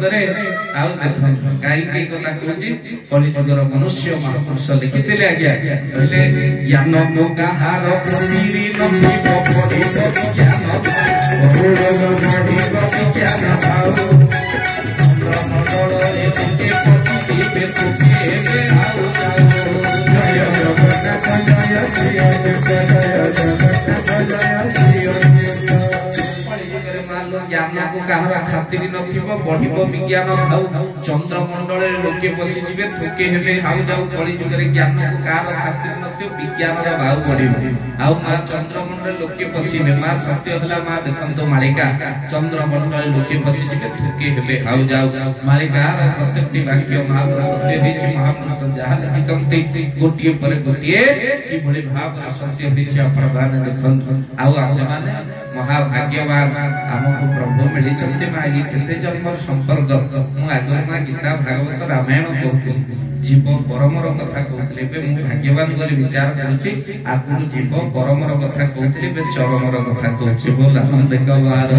ପ୍ରକୃତରେ ଆଉ ଦେଖନ୍ତୁ କାହିଁକି ଏ କଥା କହୁଛି କଳିଯୁଗର ମନୁଷ୍ୟ ମହାପୁରୁଷ ଲିଖିଥିଲେ ଆଜ୍ଞା କହିଲେ ଜ୍ଞାନ ମୋ କାହାର ପୁରୀରି ନଥିବ ପଡ଼ିବ ଜ୍ଞାନ ଜ୍ଞାନ ଆଉ ଚନ୍ଦ୍ରମଣ୍ଡଳରେ ଟିକେ ପଶିବେ ତୁକେ ଏବେ ଆଉ ଯାଉ ଜୟ ଜଗନ୍ନାଥ ଜୟ ଶ୍ରୀ ज्ञान को कहार खातिर नथिबो बढ़िबो विज्ञान भाव चंद्रमंडल लोके बसिजिबे थोके हेबे हाउ जाउ कली जुगरे ज्ञान को कहार खातिर नथिबो विज्ञान रा भाव बढ़िबो आउ मा चंद्रमंडल लोके बसिबे मा सत्य हला मा देखंतो मालिका चंद्रमंडल लोके बसिजिबे थोके हेबे हाउ जाउ मालिका प्रत्येकटी वाक्य महापुर सत्य हिच महापुरुष जहा लिखिचंती गोटिए पर गोटिए कि बड़ी भाव सत्य हिच प्रभान देखंतो आउ आपने माने महाभाग्यवान हमको प्रभु मिली चलते मा ये केते जन्म संपर्क मु आगर मा गीता भागवत रामायण कहते जीव परमर कथा कहतले बे मु भाग्यवान करी विचार करूची आगुरु जीव परमर कथा कहतले बे चरमर कथा कहछि बोला हम देखबार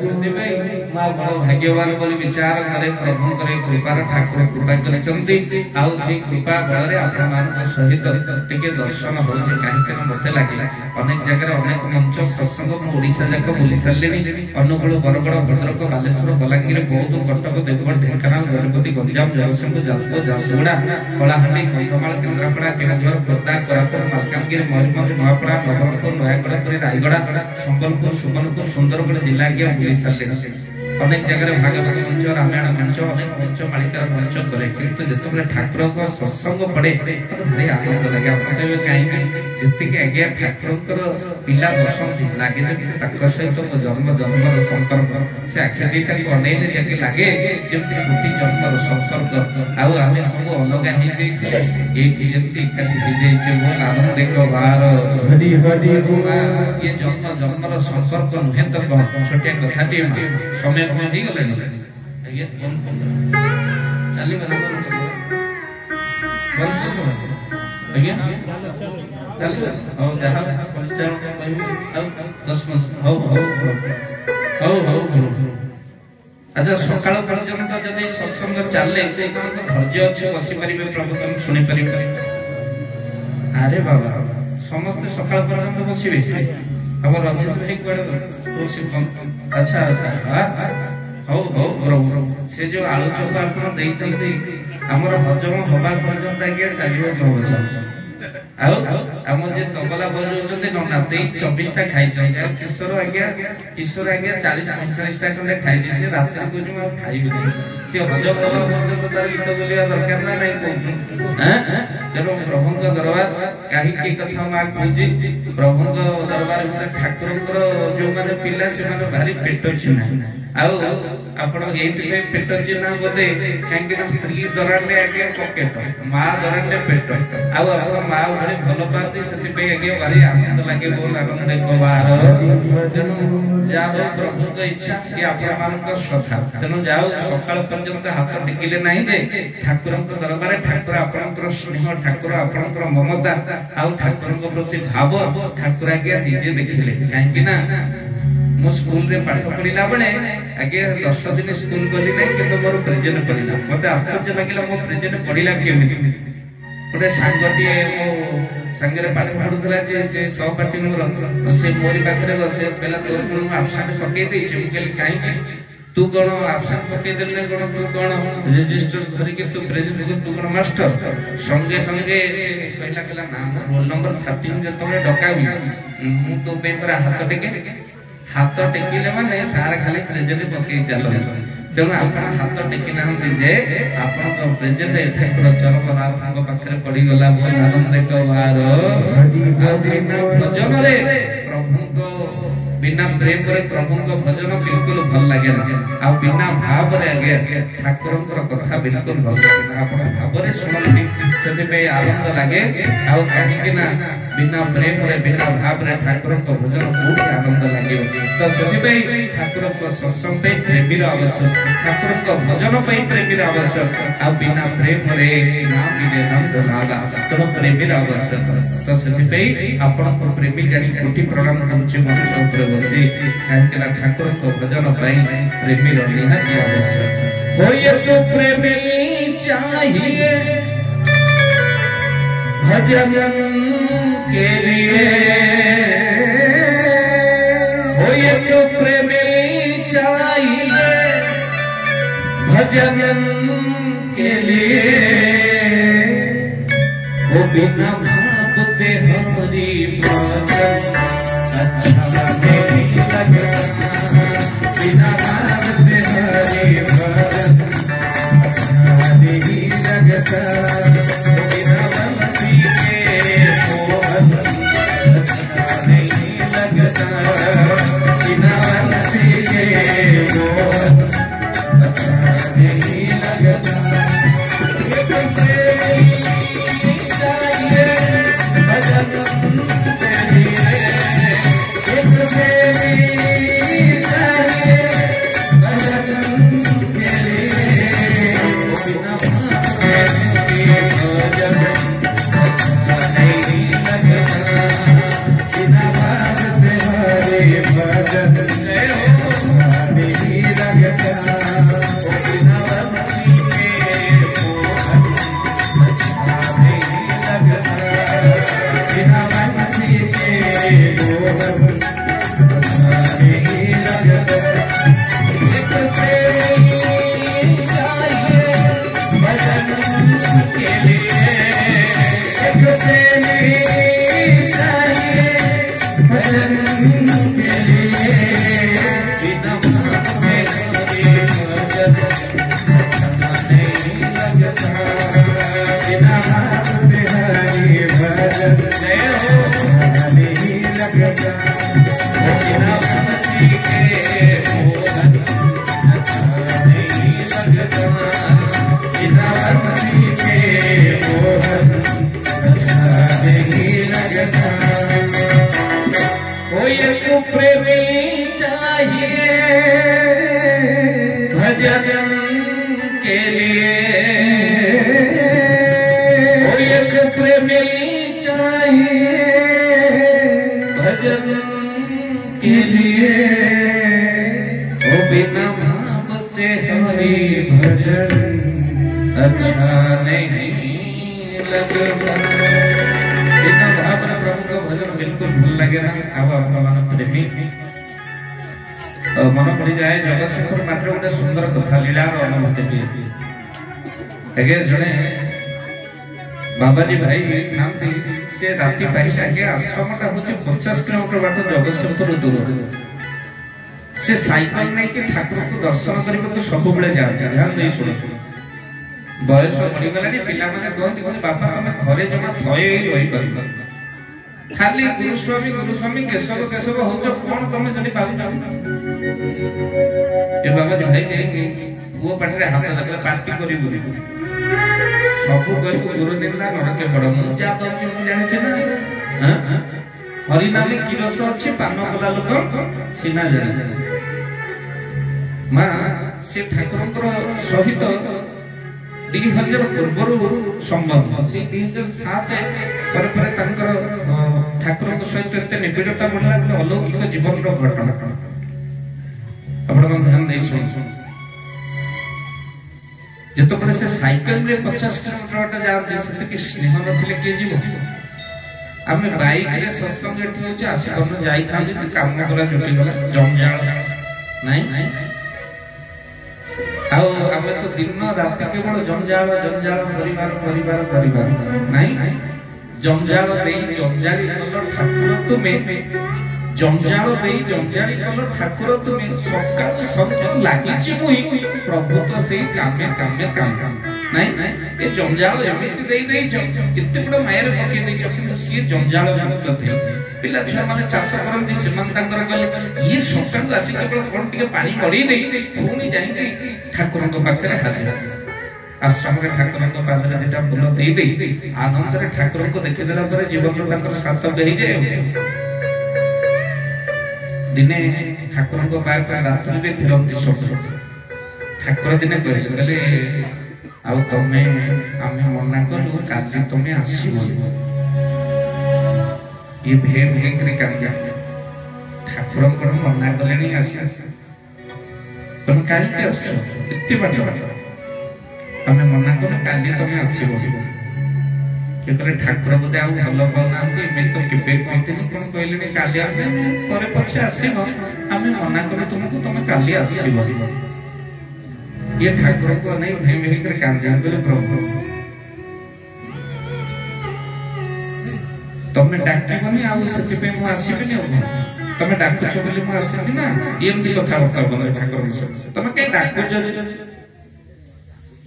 सते बे मा बड़ भाग्यवान करी विचार करे प्रभु करे कृपा ठाकुर कृपा करे चंती आउ से कृपा बଳରେ आपण मान सहित टिके दर्शन होचे काहे के मते लागे अनेक जगह अनेक मंच सत्संग ओडिसा जाक बुली सारलेनी अनुगुण बरगड़ भद्रक बालेश्वर बलांगीर बौद्ध कटक देवगढ़ ढेंकानाल गजपति गंजाम जगतसिंहपुर जाजपुर झारसुगुड़ा कलाहांडी कंधमाल केन्द्रापड़ा केन्दुझर खोर्धा कोरापुट मालकानगिरी मयूरभंज नयापड़ा नवरंगपुर नयागढ़ रायगढ़ संबलपुर सुबर्णपुर सुंदरगढ़ जिला गया बुली सारलेनी अनेक जगह भागवत मंच रामायण मंच अनेक मंच मालिकार मंच करे किंतु जतबे ठाकुर को सत्संग पड़े तो भारी आनंद लगे आपते कहीं जति के आगे ठाकुर पिला बसंत लागे जे ताक सहित जन्म जन्मर संपर्क से आखे दीटा को अनेले जके लागे जेमति गोटी जन्मर संपर्क आउ आमे सब अलग हे जेति एठी जेति एकाठी हे जेति मोर आनंद को बार हरि हरि ये जन्म जन्मर संपर्क नुहे तो छोटिया कथाटी समय में नहीं गले ये कौन चाली वाला बंद कर आज्ञा चल हो जहां परिचय कहबी अब 10 मिनट हो अच्छा सकाळ पर्यंत जदि सत्संग चले धैर्य अच्छे बसी पारे प्रवचन शुणी पारे अरे बाबा समस्त सकाळ पर्यंत बसिबे अब रंजित भाई कोड अच्छा अच्छा हो से जो आलू चोपा आपण देई चलते हमर हजम होबा पर्यंत आगे चलियो प्रवचन आउ हम जे तबला बजौचते नना 23-24 टा खाइ छै किशोर आगे 40-45 टा खंडे खाइ छै रात को जो खाइबे से हजम होबा पर्यंत तार गीत बोलिया दरकार ना नहीं को हैं जब प्रभु का दरबार काहे के कथा मा कहजी प्रभु का दरबार में ठाकुर जो माने पिला से माने भारी पेट चिन्हा आउ आपण एति पे पेट चिन्हा बोदे काहे के स्त्री दरने आगे पॉकेट मां दरने पेट आउ आपण मां बड़े भलो पाती सति पे आगे भारी आनंद लागे बोल आनंद को बार जनु जाओ प्रभु का इच्छा कि आपण मान को श्रद्धा तनु जाओ सकाळ पर्यंत हाथ टिकिले नाही जे ठाकुर को दरबार ठाकुर आपण स्नेह ठाकुर आपण ममता आउ ठाकुर को प्रति भाव ठाकुर आगे निजे देखिले काहे कि ना मो स्कूल रे पाठ पढिला बळे आगे 10 दिन स्कूल गली नै केतो मोर प्रेजेंट पढिला मते आश्चर्य लागिला मो प्रेजेंट पढिला केमिति ओटे सांगटी मो संगरे पाठ पढुतला जे से सहपाठी मोर से मोरी पाखरे बसे पहला तोर को एब्सेंट पके दे छै मुकेल काई तू कोन एब्सेंट पके देले कोन तू कोन रजिस्टर धरि के तू प्रेजेंट तू कोन मास्टर संगे संगे से पहला कहला नाम रोल नंबर 13 जे तोरे डकाबी मु तो पेपर हाथ टेकिले माने सार खाली प्रेजेंट पके चलो तेणु आपण हाथ टेकी नाहंती जे आपण को प्रेजेंट ठाकुर चरण नाथ पाखरे पड़ी गला बहुत आनंद को बार भजन रे प्रभु को बिना प्रेम रे प्रभु को भजन बिल्कुल भल लागे ना आ बिना भाव रे आगे ठाकुर कथा बिल्कुल भल लागे आपण भाव रे सुनती सेते पे आनंद लागे आ कहि के ना बिना प्रेम रे बिना भाव रे ठाकुर को भजन बहुत आनंद लगे तो से ठाकुर को सत्संग पे प्रेमी आवश्यक ठाकुर को भजन पे प्रेमी आवश्यक आ बिना प्रेम रे ना मिले नंद लागा तो प्रेमी आवश्यक तो से आपण को प्रेमी जानी कोटि प्रणाम करछु मंच ऊपर बसी काहेकि ठाकुर को भजन पे प्रेमी रो निहाती आवश्यक होय तो प्रेमी चाहिए भजन के लिए होय तो प्रेमी चाहिए भजन के लिए वो बिना भाव से हरि भजन अच्छा नहीं लगता बिना भाव से हरि भजन अच्छा नहीं लगता बिना बंसी के मोहन अच्छा नहीं लगता बिना बंसी के मोहन अच्छा नहीं लगता चाहिए भजन के लिए एक प्रेमी चाहिए भजन के लिए बिना भजन नहीं लगता बिना भाव से हरे भजन नहीं लगता बिना भक्ति के मोहन नहीं लगता बिना भक्ति के मोहन नहीं लगता एक प्रेमी चाहिए भजन के लिए एक प्रेमी चाहिए भजन के लिए बिना भाव से हरे भजन नहीं लगता बिना भाव से हरे भजन नहीं लगता बिना भक्ति के मोहन नहीं लगता बिना भक्ति के मोहन नहीं लगता कोई एक प्रेमी चाहिए भजन के लिए कोई एक प्रेमी चाहिए भजन के लिए ओ बिना भाव से हरि भजन अच्छा नहीं लगता बिना भाव में प्रभु का भजन बिल्कुल भूल लगे ना अब अपना मन प्रेमी मन पड़ी जाए जगतसिंहपुर मात्र गोटे सुंदर कथा लीला अनुभूति आगे जड़े बाबाजी भाई खाती से राति पाइले आगे आश्रमटा हूँ 50 किलोमीटर बाट जगतसिंहपुर दूर से साइकेल नहीं कि ठाकुर को दर्शन करने को सब बेले जाते ध्यान दे शुण बयस बढ़ीगला पिला मैंने कहते बापा तुम घरे जमा थय रही पार खाली गुरुस्वामी केशव केशव हो कौन तुम जब पाच बाबाजी भाई पुओ पाटे हाथ लगे पार्टी कर सब कर गुरु निंदा नड़के बड़ मुझे जानी ना हरिनाम की रस अच्छे पान कला लोक सीना जाने माँ से ठाकुर सहित 2000 पूर्व संबंध से 2007 ठाकुर सहित एत निबिड़ता बढ़ला अलौकिक जीवन घटना आप ध्यान दे जिते से साइकेल में 50 किलोमीटर जाते से स्नेह नथिले किए जीव आम बाइक रे सत्संग होचे आसिकन जाई था काम करा जुटी गला जंजाल नहीं आउ आमे तो दिन रात केवल जंजाल जंजाल परिवार नहीं जंजाल देई जंजाली कल ठाकुर तुमे जंजाल देई जंजाली कल ठाकुर तुमे सकाळ सब लागिछि मुई प्रभु तो सेई कामे नहीं ये जंजाल एमिति देई केते बड़ मायर पके देई किंतु सी जंजाल मुक्त थे पिला छुआ माने चाष करନ୍ତି सेमान तांकर गले ये सकाळ आसी केवल कोन टिके पानी पड़ी नहीं पुणी जाई ठाकुर को पाखरे हाजिर आश्रम रे ठाकुर को पादरे दिटा फूल देई देई आनंद रे ठाकुर को देखि देला पर जीवन रो ताकर सार्थक हेई जाय। दिने ठाकुर को पाय पर रात्रि दे फिरंती सब ठाकुर दिने कहले आउ तमे आमे मना कलु काली तमे आसीबो ये भे भे करे कांजा ठाकुर को मना कले नहीं आसी तुम काली के आछो इत्ते बाटे आमे मना कलु काली तमे आसीबो ये करे ठाकुर बोदे आउ भलो पाउनांती मे तो केबे कहते कोन कहले नहीं काली आमे परे पछे आसीबो आमे मना कलु तुमको तमे काली आसीबो ये ठाकुर को नहीं भे भे कर कांजा बोले प्रभु तमे डाकिबनी आउ सति पे मु आसीबिनी हो तमे डाकुछ बोली मु आसीछि ना एमती कथा बर्ता बोले ठाकुर से तमे के डाकुछ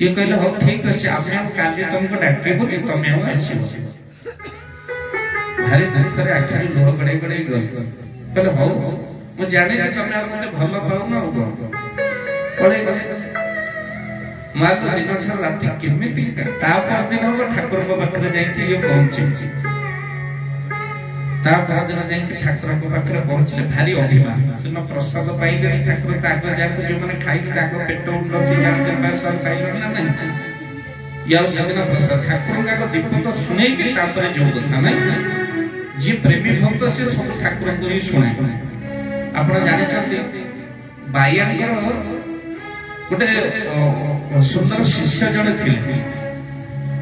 ये कहले हो ठीक अछि आमे काली तुमको डाकिबो तमे हो आसीबो भारी दिन करे आखिरी लोह गडे गडे गल कहले हो मु जाने कि तमे मते भलो पाउ ना हो पड़े मार दिन राति केमिति ता पर दिन हो ठाकुर को पाखरे जाई ये पहुंची ता पर दिन जाई ठाकुर को पाखरे पहुंचले भारी अभिमान सुन प्रसाद पाई गई ठाकुर ताको जाको जो माने खाई ताको पेट उन्नति जानते पर सब खाइलो ना नहीं या सदिन प्रसाद ठाकुर का दीप तो सुनै भी ता पर जो कथा नहीं जी प्रेमी भक्त से सब ठाकुर को ही सुने आपण जानि छथि बायाकर गोटे सुंदर शिष्य जड़े थे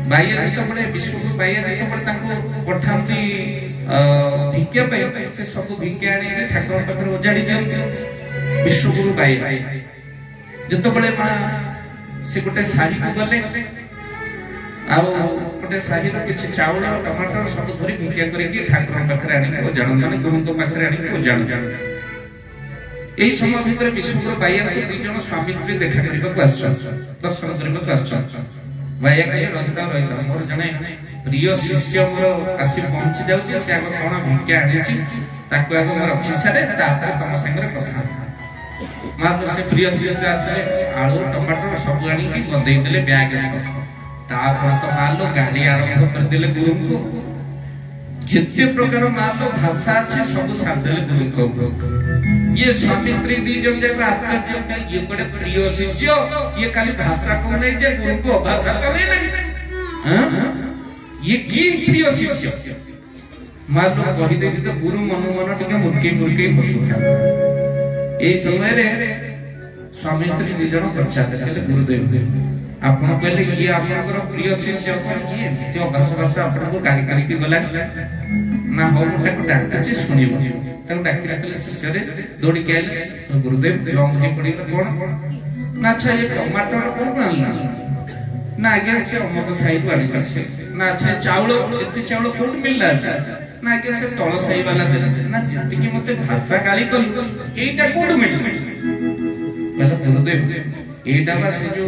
बाइया जिते विश्वगुरु बाइया जिते पठाती भिक्षा से सब भिक्षा आने ठाकुर पाखे ओजाड़ी दिखते विश्वगुरु बाइया जिते माँ से गोटे शाही को गले गोटे शाही किसी चाउल टमाटर सब धरी भिक्षा करके ठाकुर पाखे आने ओजाड़ माने गुरु पाखे आने ओजाड़ এই সময় ভিতরে বিশ্বগুরু বাইয়া দুই জন স্বামী স্ত্রী দেখা করিବାକୁ আসছন দর্শন କରିବାକୁ আসছন বাইয়া কহে ରହିଥା ମୋର ଜଣେ ପ୍ରିୟ ଶିଷ୍ୟ ମୋର ଆସି ପହଞ୍ଚି ଯାଉଛି ସେ ଆଗ କଣ ଭିକ୍ଷା ଆଣିଛି ତାକୁ ଆଗ ମୁଁ ରଖି ସାରେ ତାପରେ ତମ ସାଙ୍ଗରେ କଥା ମା ସେ ପ୍ରିୟ ଶିଷ୍ୟ ଆସିଲେ ଆଳୁ ଟମାଟର ସବୁ ଆଣିକି ଗଦେଇ ଦେଲେ ବ୍ୟାଗ ସହ ତାପରେ ତ ମାଲୋ ଗାଳି ଆରମ୍ଭ କରିଦେଲେ ଗୁରୁଙ୍କୁ जिते प्रकार मालो भाषा अच्छे सब साधले गुरु को ये स्वामी स्त्री दी जन जब आश्चर्य का ये बड़े प्रिय शिष्य ये खाली भाषा को नहीं जे गुरु को भाषा चले नहीं हां ये की प्रिय शिष्य मालो कहि दे तो गुरु मन मन टिके मुर्के मुर्के बसुथा ए समय रे स्वामी स्त्री दी जन बच्चा देखले गुरुदेव आपण कहले ये आपनकर प्रिय शिष्य ये एते अभ्यास भाषा आपन को गाली गाली के गला ना हो मोटा को डाकचे सुनिबो तन डाकिला तले शिष्य रे दौड़ी के आइले तो गुरुदेव लंग हे पड़ी कोन ना अच्छा ये टमाटर कोन आनला ना आगे से अमत साई को आनी करसे ना अच्छा चावल एते चावल कोन मिलला ना आगे से तळ साई वाला देला ना जति की मते भाषा गाली कलु एटा कोन मिलला पहले गुरुदेव एटा बा से जो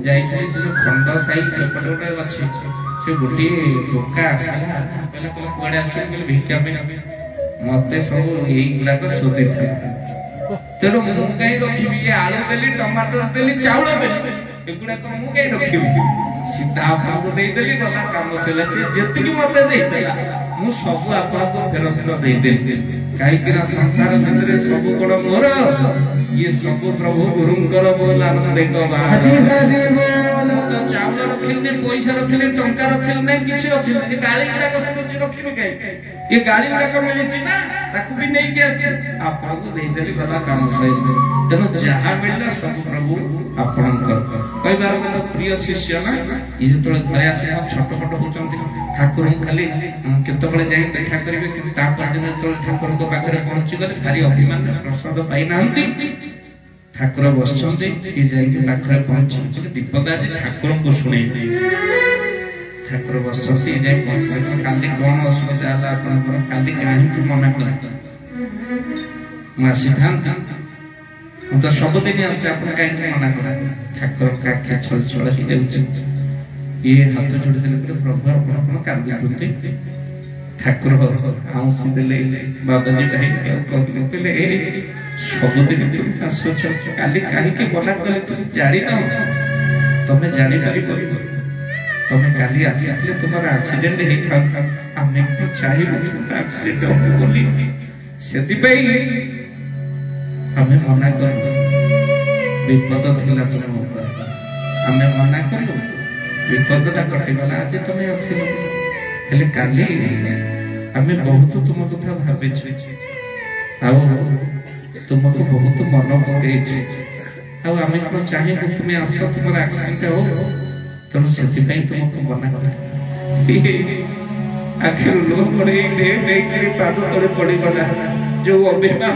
जाई थली से जो खंड साई से पटोटे अछि से गुटी लोका आसला पहले पहले कोडे आछन के भिक्षा पे मते सब एई गुला को सोदे थे तेरो मुंगाई रखिबी जे आलू देली टमाटर देली चावल देली एगुडा को मुंगाई रखिबी सीधा आपको देई देली गला काम सेला से जति की मते देइतला मु सब आपको फेरस्त देई देली काई कि संसार भीतर सब गुण मोर ये सब प्रभु गुरुंकर बोल आनंद को बाहर तो चावल रखिले पैसा रखिले टंका रखिले नहीं किछि रखिले गाली गुडा को सब रखिबे काई ये गाली गुडा को मिलिछि ना ताकू भी नहीं के आछि आपको देई देली गला काम सही तनो जहां मिलला सब प्रभु आपनकर कई बार तो प्रिय शिष्य ना ई जतले घरे आसे छोटपट होचंती ठाकुर खाली केतबळे जाई देखा करिवे कि ता पर दिन तो ठाकुर को पाखरे पहुंची गले भारी अभिमान प्रसाद पाई नांती ठाकुर बसचंती ई जाई के पाखरे पहुंची दीपदा जी ठाकुर को सुने ठाकुर बसचंती ई जाई पहुंची काली कोन असुविधा आला आपन काली काहे कि मना कर मा सिद्धांत हम तो सब दिन आसे अपन काहे मना कर ठाकुर का क्या छल छल ही देउछ ये हाथ जोड़ देले प्रभु अपन कांदी दुते ठाकुर आउसी देले बाबाजी भाई कहले कहले ए सब दिन तुम सोच काली काहे के बना कले तुम जाड़ी न तुम्हें जानी पारिबो तुम्हें काली आसीथिले तुमर एक्सीडेंट हेई था आमे को चाहिबो तुम एक्सीडेंट हो बोली सेति पई हमें मना कर विपद थिला तुम ऊपर हमें मना कलु विपदटा कटिगला आज तुम्हें आसिल हेले काली हमें बहुत तुम कथा भाबे तुमको बहुत मन पकई आम को चाहिए तुम्हें आस तुम एक्सीडेंट हो तेणु से तुमको मना कर आखिर लुह पड़े पाद तले पड़गला जो अभिमान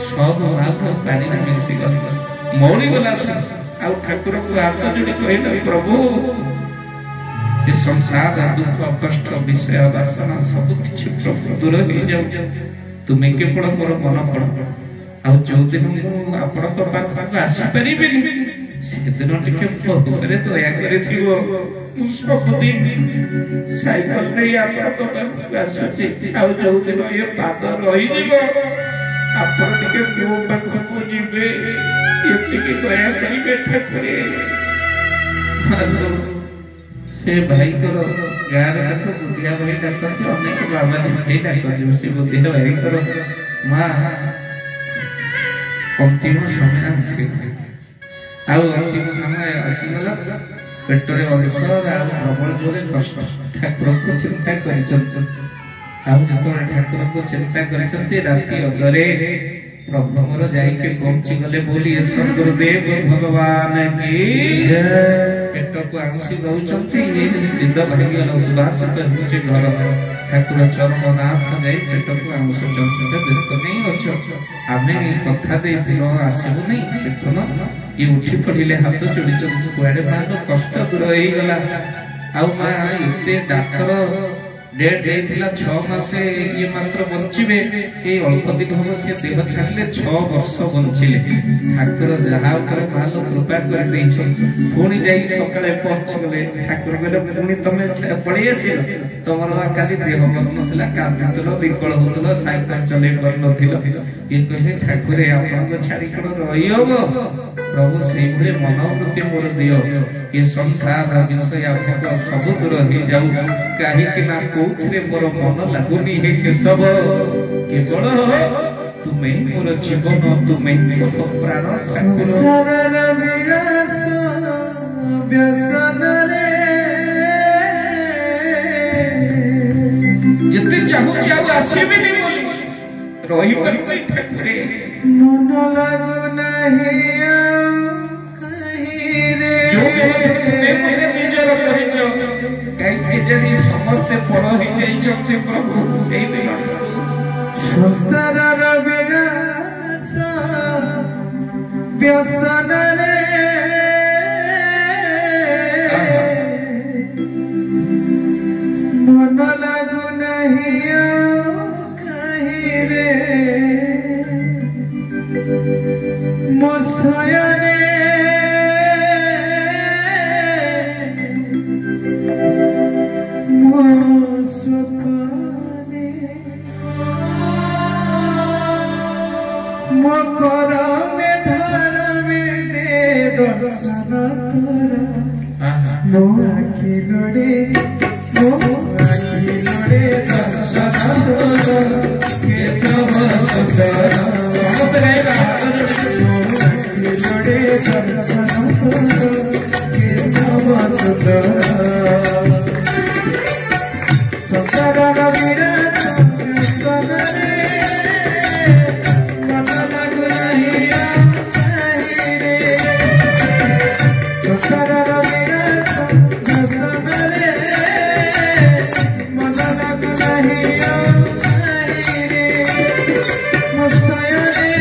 सब पानी मिसी गला मौड़ी गला ठाकुर को हाथ जोड़ी कहला प्रभु ये संसार दुख कष्ट विषय वासना सब किछि प्रभु दूर हो जाऊ तुम्हें केवल मोर मन पड़ जो दिन मु आपण पाखक आसी परिबेनी से दिन टिके बहुरे दया करे थिवो मु सब दिन साइकिल रे आपण पाखक आसुची जो दिन ये पाद रही जीवो आपण टिके मो पाखक जीवे ये दया करी बैठा करे से भाई करो गाँव डाक बुद्धिया भाई डाक अनेक बाबा जी डाक से बुद्धिया भाई करो माँ अंतिम समय अंतिम समय आसीगला पेटरे अल्सर प्रबल जोरे कष्ट ठाकुर को चिंता कर ठाकुर को चिंता कर राति अदरे प्रभु मोर जाइके पहुंची गले बोलिए सद्गुरुदेव भगवान की पेट को आंसी दउचंती निद भागी गला उदास पहुंचे घर ठाकुर चरण नाथ जाई पेट को आंस चंचते व्यस्त नहीं अछ आमे कथा देथिलो आसीबु नहीं देखन ये उठी पड़िले हाथ जोड़ी चंद कुआडे भालो कष्ट दूर होई गला आ मा इते डाक्टर डेट देथिला 6 मासे ये मात्र बंचिबे ए अल्प दिन हम से देह छाड़ले 6 वर्ष बंचिले ठाकुर जहा ऊपर भालो कृपा कर देई छ पुनी जाई सकाळे पहुंच गले ठाकुर गले पुनी तमे पळी आसी तमर काली देह मन नथला कांदतलो विकल होतलो साइकिल चले कर नथिलो ये कहे ठाकुर आपन को छाड़ी कोन रहियो प्रभु से भले मनोवृत्ति मोर दियो ये संसार विषय आपको सब दूर हो जाऊ काहे कि ना कोथरे मोर मन लागुनी हे के सब केवल तुम्हें मोर जीवन तुम्हें मोर प्राण संसार विलास व्यसन रे जते चाहू चाहू आसीबे नहीं बोली रही पर ठाकुर मन लागु नहीं समस्ते पर प्रभु से संसार विनाश व्यसन रे मन लागु नहीं कहीं रे मोसयने Mostaya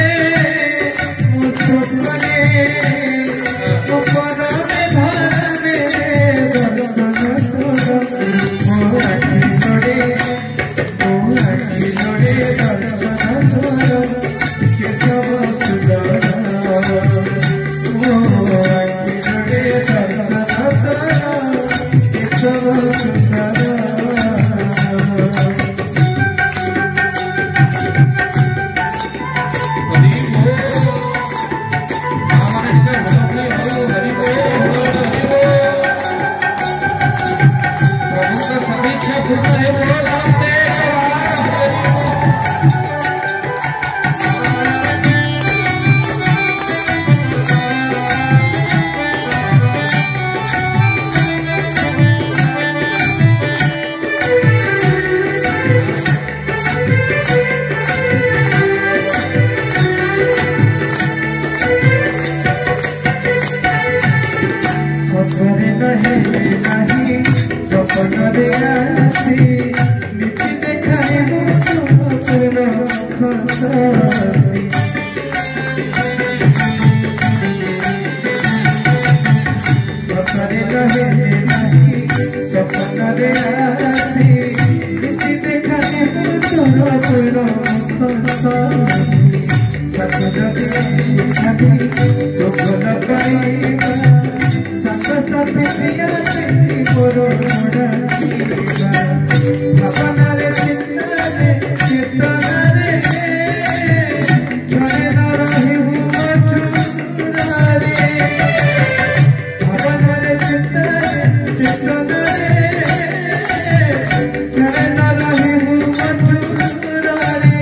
सपने रहे नहीं सपना रे आसी किसी देखा नहीं तोरा पूरा सच जब छाती तो भला पाएगा सच सच पिया तेरी बोलो मोड़ा अपना रे चिंता रे जाने ना रही हूँ मचुरा रे अपना रे चिंता रे जाने ना रही हूँ मचुरा रे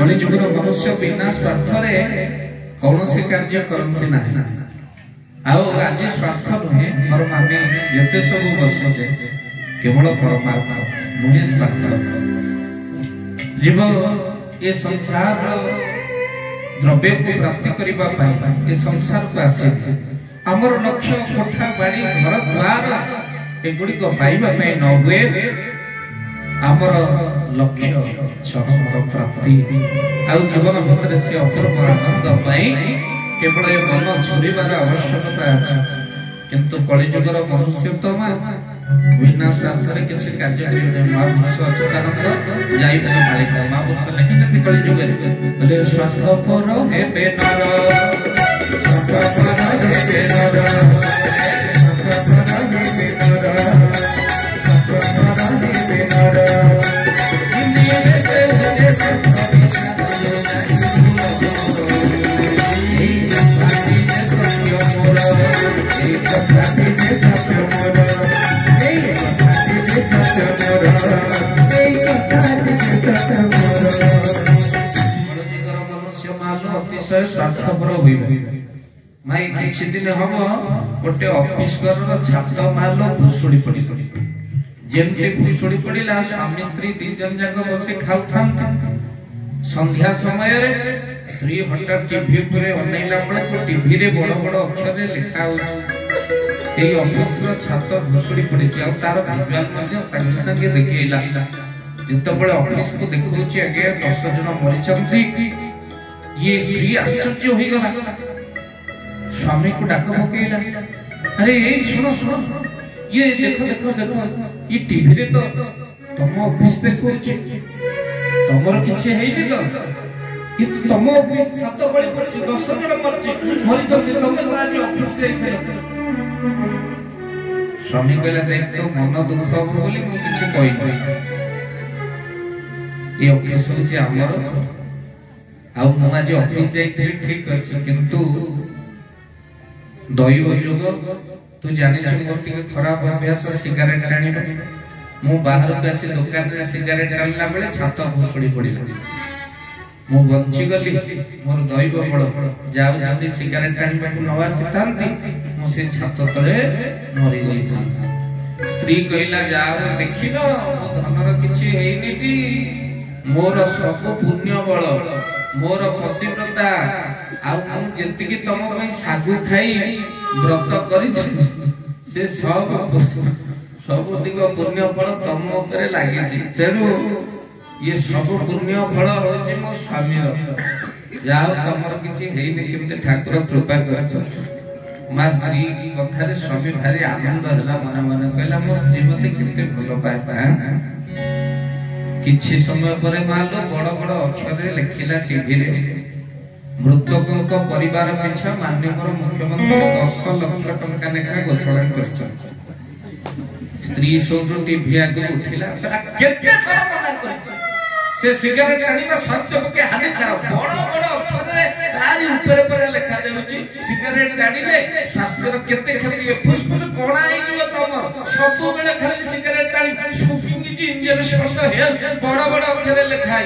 कलिजुगर मनुष्य बिना स्वार्थरे कौन से कार्य करते ना आज स्वार्थ नुहे मोर माने जते सब बसुचे केवल परमार्थ नुहे स्वार्थ जीव ये संसार द्रव्य को प्राप्ति करबा पाई ये संसार को आसे हमर लक्ष्य कोठा बाड़ी घर द्वार एगुड़ी को पाइबा पाई न हुए हमर लक्ष्य छहर प्राप्ति आ जीवन भर से अपूर्व आनंद पाई केवल ये मन छुरीबार आवश्यकता अछि किंतु कलिजुगर मनुष्य तो बिना स्वार्थरे किसी कार्य करिबे महापुरुष अच्युतानंद जाई बने मालिक महापुरुष लिखिते कलिजुगे बोले स्वार्थ पर हेबे नर स्वार्थ पर हेबे नर स्वार्थ पर हेबे नर स्वार्थ पर हेबे नर इन्हीं से होते अतिशय स्वार्थपर माई किछि दिन हम गोटे ऑफिस छात माल भुसुड़ी पड़ी जेमती भुसुड़ी पड़ा स्वामी स्त्री दी जन जाक बसी खाऊ संध्या समय स्त्री हठात टीवी पर अनैला बेलू टीवी रे बड़ बड़ अक्षर लिखा हो ऑफिस छात भुसुड़ी पड़ी तार विजुआल संगे संगे देखला जितेबाला ऑफिस को देखा आगे 10 जन मरी ये स्त्री आश्चर्य हो गला स्वामी को डाक पकेला अरे ये सुनो सुनो ये देखो देखो देखो ये टीवी रे तो तुम ऑफिस देखो तमर किछि हेइनी तो ये तुम ऑफिस छात बळी पड़छि 10 जन मरी छथि तुम तो आज ऑफिस रे थे स्वामी कहला देख तो मन दुख हो बोली मु किछि कहि ये ऑफिस होछि हमर आ मु आज ऑफिस जाइथिली ठीक अछि किंतु दैव जोग तू जानि छ मोर टिके खराब अभ्यास सिगारेट टाणी मु बाहर के आसी दुकान रे सिगारेट टाणला बेले छात भुसुड़ी पड़िला मु बंची गली मोर दैव बड़ जाउ जदी सिगारेट टाणी को न आसी थांती मु से छात तळे मरि गई था स्त्री कहला जाओ देखिल धनर किछि हेइनी टी मोर सब पुण्य बल मोर पतिव्रता आ जेतिकी तम पई सागु खाई व्रत करिछि से सब दिग पुण्य फल तम ऊपर लागिछि तेनु ये सब पुण्य फल होछि मो स्वामी जाओ तमर किछि हेइनी केमते ठाकुर कृपा करछ मां स्त्री कथा रे स्वामी भारी आनंद होला मन मन कहला मो स्त्री मते केते भलो पाए किछि समय परे मालो बड़ बड़ अक्षर रे लिखिला टीवी रे मृतकଙ୍କ परिवार पिछा माननीय मुख्यमंत्री 10 लाख टंका लेखा घोषणा करछन स्त्री सोजो टीवी आगे उठिला केते मना करछ से सिगरेट आनिबा स्वास्थ्य के हानिकारक बड़ बड़ अक्षर रे तारी ऊपर पर लिखा देउची सिगरेट आनिले स्वास्थ्य केते क्षति फुसफुस कोणा आइ जीव तम सब बेले खाली सिगरेट आनि सुफिंगी जी इंजन शब्द हे बड़ बड़ अक्षर लिखाई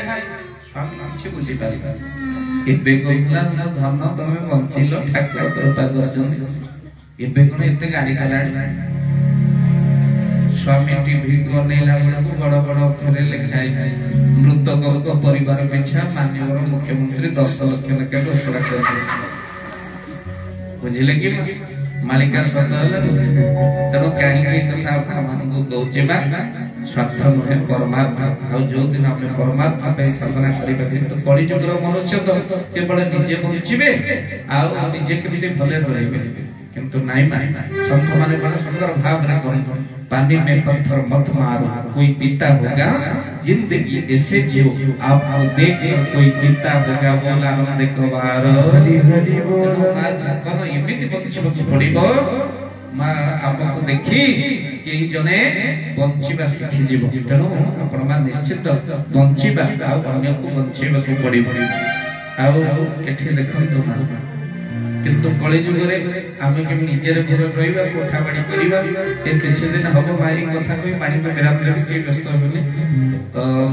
स्वामी किछि बुझी पारिबा एबे कहला ना धन तमे बंचिलो ठाकुर कृपा करछन एबे कोन एते गाड़ी कलाडी स्वामी टीवी को नेला बड़को बड़ बड़ अक्षर लिखाई मृतक परिवार पिछा माननीय मुख्यमंत्री 10 लाख लेखा घोषणा करछन बुझिले कि मालिका सतल तनो काहे कथा आपन को कहउचे बा स्वार्थ नहे परमार्थ आ जो दिन आपने परमार्थ पे साधना करिबा तो कली जुगर मनुष्य तो केवल निजे बंचिबे आ निजे केमिते भले रहिबे किंतु नाइ मा संत माने बड़ा सुंदर भाव रे कहत पानी में पत्थर मत मारो कोई पीता होगा जिंदगी ऐसे जियो आप देख कर कोई जीता होगा बोल आनंद कबार हरि हरि बोल आज कोन एमिति बंचिबो पड़िबो मा आपको देखि केही जने बंचिबा सिखि जीव तेनु आपण मा निश्चित बंचिबा आ अन्य को बंचिबा को पड़िबो आ एठी देखंतु ना किंतु कली जुग रे आमे के निजेरे पूरा रहिबा कोठा बाड़ी करिबा ए किछि दिन हबो मारी कथा कोई पानी पे मेरा के व्यस्त होबनी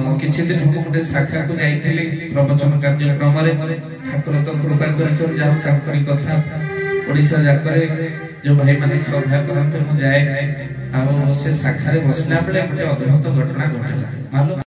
म किछि दिन हम गोटे शाखा को जाइथिले प्रवचन कार्यक्रम रे ठाकुर तो कृपा करछन जाऊ काम करी कथा ओडिसा जाकरे जो भाई माने श्रद्धा करते मु जाए आ से शाखा रे बसला बेले गोटे अद्भुत घटना घटला मालूम